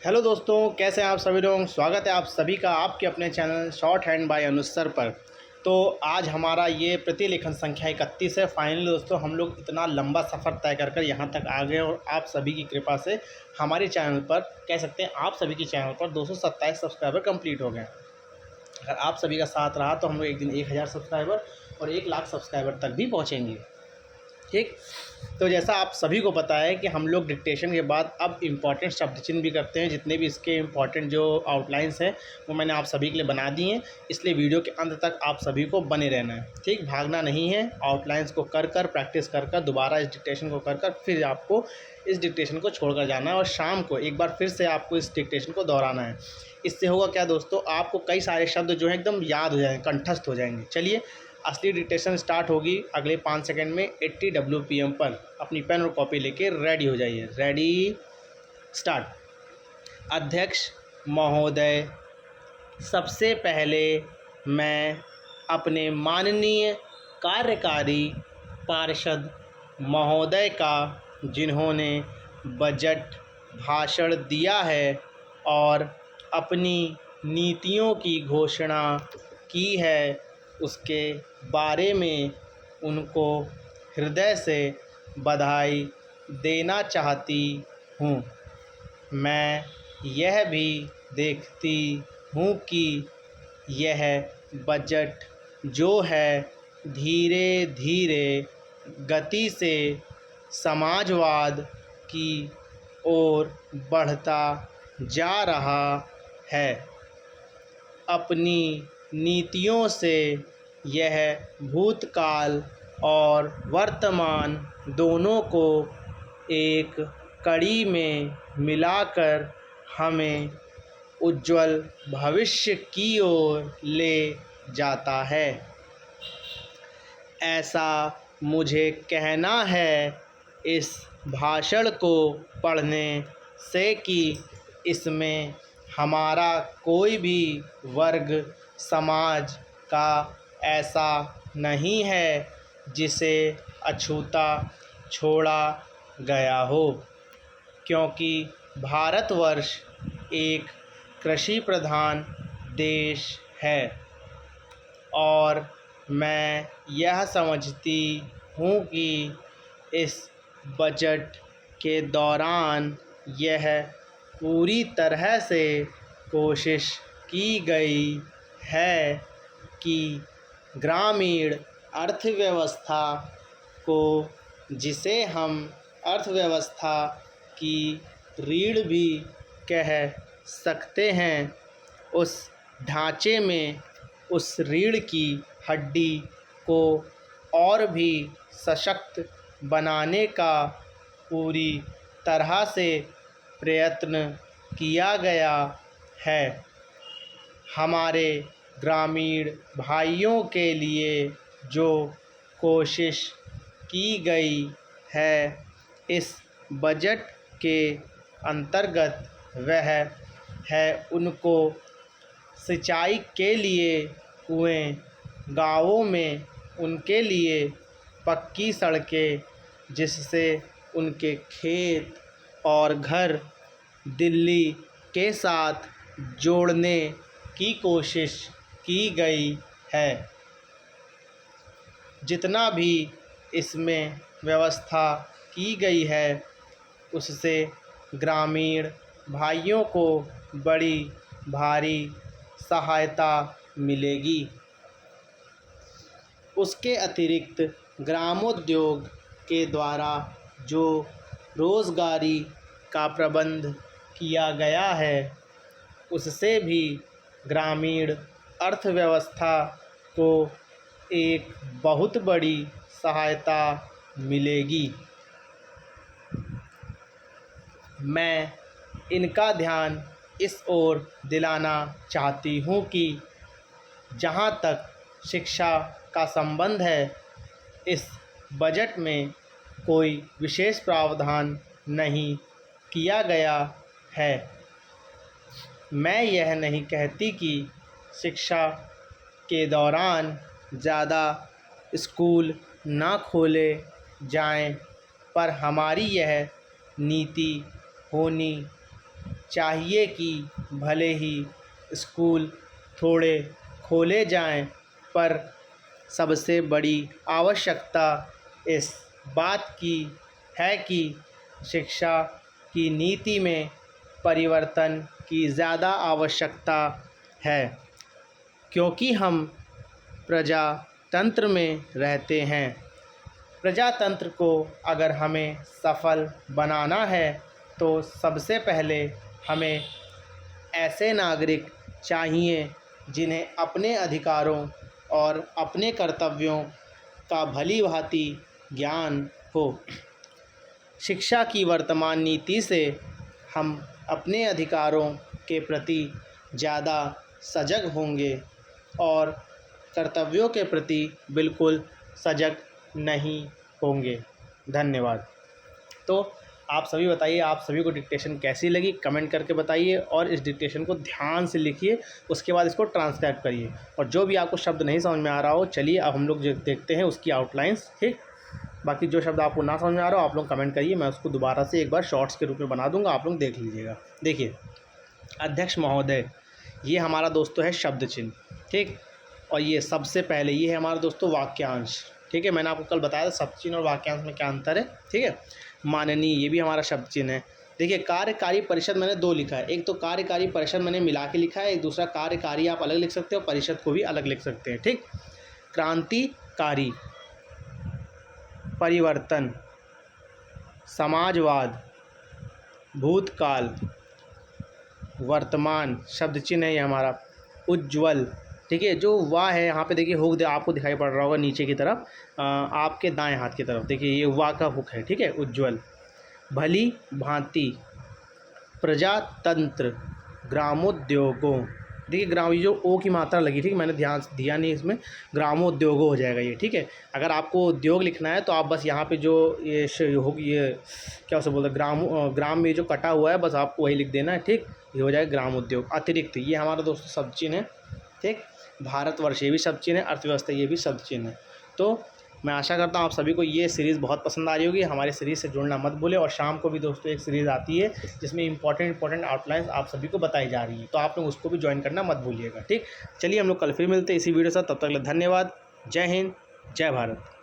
Hello दोस्तों, कैसे हैं आप सभी लोग। स्वागत है आप सभी का आपके अपने चैनल शॉर्ट हैंड बाय अनुज सर पर। तो आज हमारा ये प्रतिलेखन संख्या 31 है। फाइनली दोस्तों हम लोग इतना लंबा सफ़र तय कर यहाँ तक आ गए और आप सभी की कृपा से हमारे चैनल पर कह सकते हैं आप सभी के चैनल पर 227 सब्सक्राइबर कंप्लीट हो गए। अगर आप सभी का साथ रहा तो हम लोग एक दिन 1000 सब्सक्राइबर और 1 लाख सब्सक्राइबर तक भी पहुँचेंगे। ठीक, तो जैसा आप सभी को पता है कि हम लोग डिक्टेशन के बाद अब इम्पॉर्टेंट शब्द चिन्ह भी करते हैं। जितने भी इसके इम्पॉर्टेंट जो आउटलाइंस हैं वो मैंने आप सभी के लिए बना दी हैं, इसलिए वीडियो के अंत तक आप सभी को बने रहना है। ठीक, भागना नहीं है। आउटलाइंस को कर कर प्रैक्टिस कर कर दोबारा इस डिक्टेशन को कर कर फिर आपको इस डिक्टेशन को छोड़कर जाना है और शाम को एक बार फिर से आपको इस डिक्टेशन को दोहराना है। इससे होगा क्या दोस्तों, आपको कई सारे शब्द जो हैं एकदम याद हो जाएंगे, कंठस्थ हो जाएंगे। चलिए, असली डिक्टेशन स्टार्ट होगी अगले 5 सेकंड में 80 WPM पर। अपनी पेन और कॉपी लेके रेडी हो जाइए। Ready, start. अध्यक्ष महोदय, सबसे पहले मैं अपने माननीय कार्यकारी पार्षद महोदय का, जिन्होंने बजट भाषण दिया है और अपनी नीतियों की घोषणा की है, उसके बारे में उनको हृदय से बधाई देना चाहती हूँ। मैं यह भी देखती हूँ कि यह बजट जो है धीरे धीरे गति से समाजवाद की ओर बढ़ता जा रहा है। अपनी नीतियों से यह भूतकाल और वर्तमान दोनों को एक कड़ी में मिलाकर हमें उज्ज्वल भविष्य की ओर ले जाता है। ऐसा मुझे कहना है इस भाषण को पढ़ने से कि इसमें हमारा कोई भी वर्ग समाज का ऐसा नहीं है जिसे अछूता छोड़ा गया हो, क्योंकि भारतवर्ष एक कृषि प्रधान देश है और मैं यह समझती हूँ कि इस बजट के दौरान यह पूरी तरह से कोशिश की गई है कि ग्रामीण अर्थव्यवस्था को, जिसे हम अर्थव्यवस्था की रीढ़ भी कह सकते हैं, उस ढांचे में उस रीढ़ की हड्डी को और भी सशक्त बनाने का पूरी तरह से प्रयत्न किया गया है। हमारे ग्रामीण भाइयों के लिए जो कोशिश की गई है इस बजट के अंतर्गत, वह है उनको सिंचाई के लिए कुएं, गांवों में उनके लिए पक्की सड़कें, जिससे उनके खेत और घर दिल्ली के साथ जोड़ने की कोशिश की गई है। जितना भी इसमें व्यवस्था की गई है उससे ग्रामीण भाइयों को बड़ी भारी सहायता मिलेगी। उसके अतिरिक्त ग्रामोद्योग के द्वारा जो रोज़गारी का प्रबंध किया गया है उससे भी ग्रामीण अर्थव्यवस्था को एक बहुत बड़ी सहायता मिलेगी। मैं इनका ध्यान इस ओर दिलाना चाहती हूँ कि जहाँ तक शिक्षा का संबंध है, इस बजट में कोई विशेष प्रावधान नहीं किया गया है। मैं यह नहीं कहती कि शिक्षा के दौरान ज़्यादा स्कूल ना खोले जाएं, पर हमारी यह नीति होनी चाहिए कि भले ही स्कूल थोड़े खोले जाएं, पर सबसे बड़ी आवश्यकता इस बात की है कि शिक्षा की नीति में परिवर्तन की ज़्यादा आवश्यकता है, क्योंकि हम प्रजातंत्र में रहते हैं। प्रजातंत्र को अगर हमें सफल बनाना है तो सबसे पहले हमें ऐसे नागरिक चाहिए जिन्हें अपने अधिकारों और अपने कर्तव्यों का भली भांति ज्ञान हो। शिक्षा की वर्तमान नीति से हम अपने अधिकारों के प्रति ज़्यादा सजग होंगे और कर्तव्यों के प्रति बिल्कुल सजग नहीं होंगे। धन्यवाद। तो आप सभी बताइए, आप सभी को डिक्टेशन कैसी लगी, कमेंट करके बताइए और इस डिक्टेशन को ध्यान से लिखिए, उसके बाद इसको ट्रांसक्राइब करिए। और जो भी आपको शब्द नहीं समझ में आ रहा हो, चलिए अब हम लोग जो देखते हैं उसकी आउटलाइंस, ठीक। बाकी जो शब्द आपको ना समझ में आ रहा हो आप लोग कमेंट करिए, मैं उसको दोबारा से एक बार शॉर्ट्स के रूप में बना दूंगा, आप लोग देख लीजिएगा। देखिए, अध्यक्ष महोदय, ये हमारा दोस्तों है शब्द चिन्ह, ठीक। और ये सबसे पहले ये है हमारा दोस्तों वाक्यांश, ठीक है। मैंने आपको कल बताया था शब्द चिन्ह और वाक्यांश में क्या अंतर है, ठीक है। माननीय, ये भी हमारा शब्द चिन्ह है। देखिए, कार्यकारी परिषद मैंने दो लिखा है, एक तो कार्यकारी परिषद मैंने मिला के लिखा है, एक दूसरा कार्यकारी आप अलग लिख सकते हो, परिषद को भी अलग लिख सकते हैं, ठीक। क्रांतिकारी, परिवर्तन, समाजवाद, भूतकाल, वर्तमान, शब्द चिन्ह है ये हमारा। उज्ज्वल, ठीक है। जो वाह है यहाँ पे देखिए, हुक आपको दिखाई पड़ रहा होगा नीचे की तरफ, आपके दाएं हाथ की तरफ देखिए, ये वाह का हुक है, ठीक है। उज्ज्वल, भली भांति, प्रजातंत्र, ग्रामोद्योगों, देखिए ग्राम, ये जो ओ की मात्रा लगी, ठीक, मैंने ध्यान दिया नहीं इसमें, ग्रामोद्योगों हो जाएगा ये, ठीक है। अगर आपको उद्योग लिखना है तो आप बस यहाँ पे जो ये ये क्या उसे बोलते हैं, ग्राम में जो कटा हुआ है बस आपको वही लिख देना है, ठीक। ये हो जाएगा ग्राम उद्योग। अतिरिक्त, ये हमारा दोस्तों शब्द चिन्ह है, ठीक। भारतवर्ष, ये भी शब्द चिन्ह है। अर्थव्यवस्था, ये भी शब्द चिन्ह है। तो मैं आशा करता हूँ आप सभी को ये सीरीज़ बहुत पसंद आ रही होगी। हमारे सीरीज़ से जुड़ना मत भूलें। और शाम को भी दोस्तों एक सीरीज़ आती है जिसमें इंपॉर्टेंट आउटलाइंस आप सभी को बताई जा रही है, तो आप लोग उसको भी ज्वाइन करना मत भूलिएगा, ठीक। चलिए हम लोग कल फिर मिलते हैं इसी वीडियो से, तब तक के लिए धन्यवाद। जय हिंद, जय भारत।